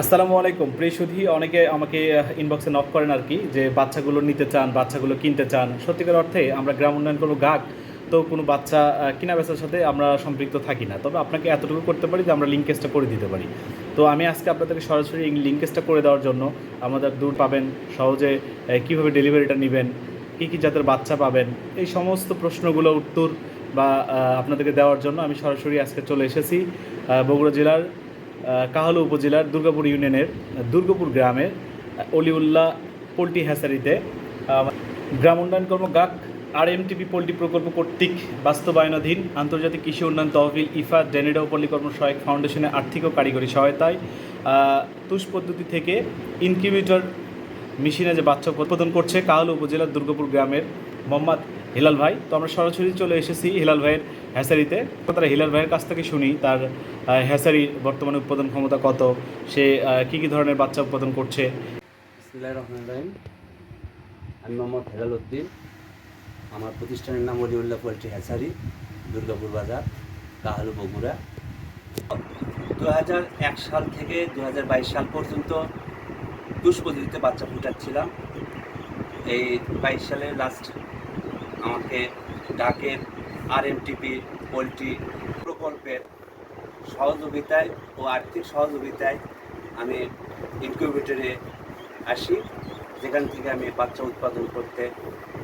আসসালামু আলাইকুম প্রিয় সুধী, অনেকে আমাকে ইনবক্সে নক করেন আর কি, যে বাচ্চাগুলো নিতে চান, বাচ্চাগুলো কিনতে চান। সত্যিকার অর্থে আমরা গ্রাম উন্নয়ন কোনো গাক তো কোনো বাচ্চা কিনা বেচার সাথে আমরা সম্পৃক্ত থাকি না, তবে আপনাকে এতটুকু করতে পারি যে আমরা লিঙ্কেজটা করে দিতে পারি। তো আমি আজকে আপনাদেরকে সরাসরি এই লিঙ্কেজটা করে দেওয়ার জন্য আমাদের দূর পাবেন সহজে, কীভাবে ডেলিভারিটা নেবেন, কী কী জাতের বাচ্চা পাবেন, এই সমস্ত প্রশ্নগুলো উত্তর বা আপনাদেরকে দেওয়ার জন্য আমি সরাসরি আজকে চলে এসেছি বগুড়া জেলার কাহালু উপজেলার দুর্গাপুর ইউনিয়নের দুর্গাপুর গ্রামের অলিউল্লাহ পোলট্রি হ্যাচারিতে। গ্রাম উন্নয়ন কর্ম গাক RMTP পোলট্রি প্রকল্প কর্তৃক বাস্তবায়নাধীন আন্তর্জাতিক কৃষি উন্নয়ন তহবিল ইফা ডেনেডা পল্লী কর্ম সহায়ক ফাউন্ডেশনের আর্থিক ও কারিগরি সহায়তায় তুষ পদ্ধতি থেকে ইনকিউবেটর মেশিনে যে বাচ্চা উৎপাদন করছে কাহালু উপজেলার দুর্গাপুর গ্রামের মোহাম্মদ হিলাল ভাই। তো আমরা সরাসরি চলে এসেছি হিলাল ভাইয়ের হ্যাচারিতে। তারা হিলাল ভাইয়ের কাছ থেকে শুনি তার হ্যাচারির বর্তমানে উৎপাদন ক্ষমতা কত, সে কী কী ধরনের বাচ্চা উৎপাদন করছে। বিসমিল্লাহির রহমানির রহিম। আমি মোহাম্মদ হেলাল উদ্দিন। আমার প্রতিষ্ঠানের নাম অলিউল্লাহ পোলট্রি হ্যাচারি, দুর্গাপুর বাজার, কাহালু, বগুড়া। 2001 সাল থেকে 2022 সাল পর্যন্ত তুষ পদ্ধতিতে বাচ্চা ফুটাচ্ছিলাম। এই 22 সালের লাস্ট আমাকে ডাকের RMTP পোলট্রি প্রকল্পের সহযোগিতায় ও আর্থিক সহযোগিতায় আমি ইনকিউবেটরে আসি, যেখান থেকে আমি বাচ্চা উৎপাদন করতে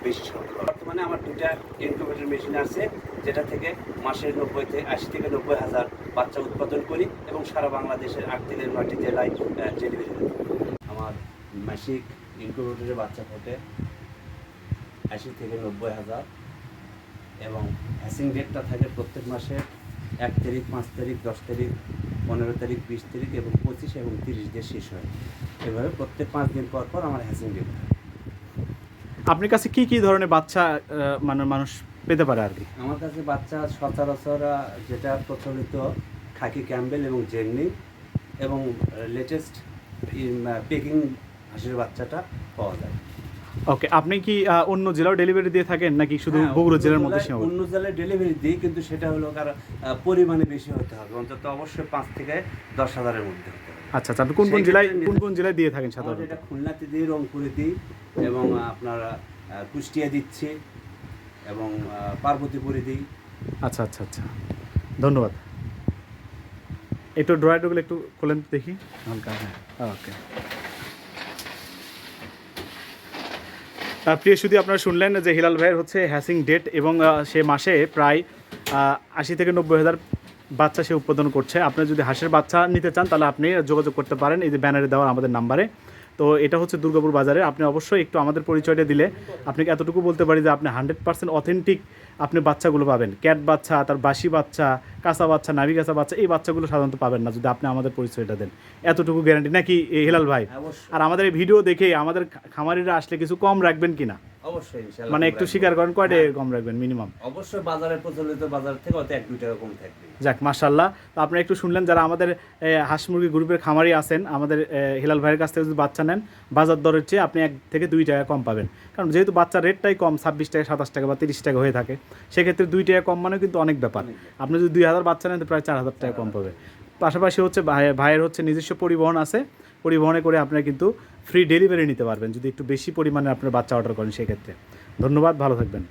বেশি সফল। বর্তমানে আমার 2টা ইনকিউবেটর মেশিন আছে, যেটা থেকে মাসের 80 থেকে 90 হাজার বাচ্চা উৎপাদন করি এবং সারা বাংলাদেশের 8 থেকে 9টি জেলায় ডেলিভারি করি। আমার মাসিক ইনকিউবেটরে বাচ্চা ফোটে 80 থেকে 90 হাজার এবং হ্যাচিং ডেটটা থাকে প্রত্যেক মাসের 1 তারিখ, 5 তারিখ, 10 তারিখ, 15 তারিখ, 20 তারিখ এবং 25 এবং 30 দিয়ে শেষ হয়। এভাবে প্রত্যেক 5 দিন পর পর আমার হ্যাচিং ডেট। আপনার কাছে কী কী ধরনের বাচ্চা মানুষ পেতে পারে আর কি? আমার কাছে বাচ্চা সচরাচর যেটা প্রচলিত খাকি ক্যাম্বেল এবং জেমনি এবং লেটেস্ট পেকিং হাঁসের বাচ্চাটা পাওয়া যায়। ওকে, আপনি কি অন্য জেলাও ডেলিভারি দিয়ে থাকেন নাকি শুধু বগুড়া জেলার মধ্যে সীমাবদ্ধ? অন্য জেলায় ডেলিভারি দিই, কিন্তু সেটা হলো কারণ পরিমাণে বেশি হতে হবে, অন্তত অবশ্যই 5 থেকে 10 হাজারের মধ্যে হতে হবে। আচ্ছা আচ্ছা, আপনি কোন কোন জেলায় দিয়ে থাকেন সাধারণত? এটা খুলনাতে দিই, রংপুরে দিই এবং আপনার কুষ্টিয়া দিচ্ছি এবং পার্বতীপুরে দিই। আচ্ছা আচ্ছা আচ্ছা, ধন্যবাদ। একটু ড্রয়ারগুলো একটু খোলেন দেখি হালকা। হ্যাঁ, ওকে। প্রিয় শুধু আপনারা শুনলেন যে হিলাল ভাইয়ের হচ্ছে হ্যাচিং ডেট এবং সে মাসে প্রায় 80 থেকে 90 হাজার বাচ্চা সে উৎপাদন করছে। আপনি যদি হাঁসের বাচ্চা নিতে চান তাহলে আপনি যোগাযোগ করতে পারেন এই যে ব্যানারে দেওয়া আমাদের নাম্বারে। তো এটা হচ্ছে দুর্গাপুর বাজারে। আপনি অবশ্যই একটু আমাদের পরিচয়টা দিলে আপনাকে এতটুকু বলতে পারি যে আপনি 100% অথেন্টিক আপনি বাচ্চাগুলো পাবেন। ক্যাট বাচ্চা, তার বাসি বাচ্চা, কাঁচা বাচ্চা, নাভি কাঁচা বাচ্চা, এই বাচ্চাগুলো সাধারণত পাবেন না যদি আপনি আমাদের পরিচয়টা দেন। এতটুকু গ্যারান্টি নাকি হিলাল ভাই? আর আমাদের এই ভিডিও দেখে আমাদের খামারিরা আসলে কিছু কম রাখবেন কিনা? অবশ্যই, ইনশাআল্লাহ। মানে একটু স্বীকার করেন কয়টা কম রাখবেন মিনিমাম? অবশ্যই বাজারের প্রচলিত বাজার থেকে হয়তো 1-2 টাকা কম থাকবে। যাক, মাশাআল্লাহ। তো আপনারা একটু শুনলেন, যারা আমাদের হাঁস মুরগি গ্রুপের খামারি আছেন, আমাদের হিলাল ভাইয়ের কাছ থেকে যদি বাচ্চা নেন বাজার দরের চেয়ে আপনি 1 থেকে 2 টাকা কম পাবেন। কারণ যেহেতু বাচ্চার রেটটাই কম, 26 টাকা, 27 টাকা বা 30 টাকা হয়ে থাকে, সেক্ষেত্রে 2 টাকা কম মানে কিন্তু অনেক ব্যাপার। আপনি যদি 2000 বাচ্চা নেন তো প্রায় 4000 টাকা কম পাবে। পাশাপাশি হচ্ছে ভাইয়ের হচ্ছে নিজস্ব পরিবহন আছে, পরিবহনে করে আপনারা কিন্তু ফ্রি ডেলিভারি নিতে পারবেন যদি একটু বেশি পরিমাণে আপনার বাচ্চা অর্ডার করেন সেক্ষেত্রে। ধন্যবাদ, ভালো থাকবেন।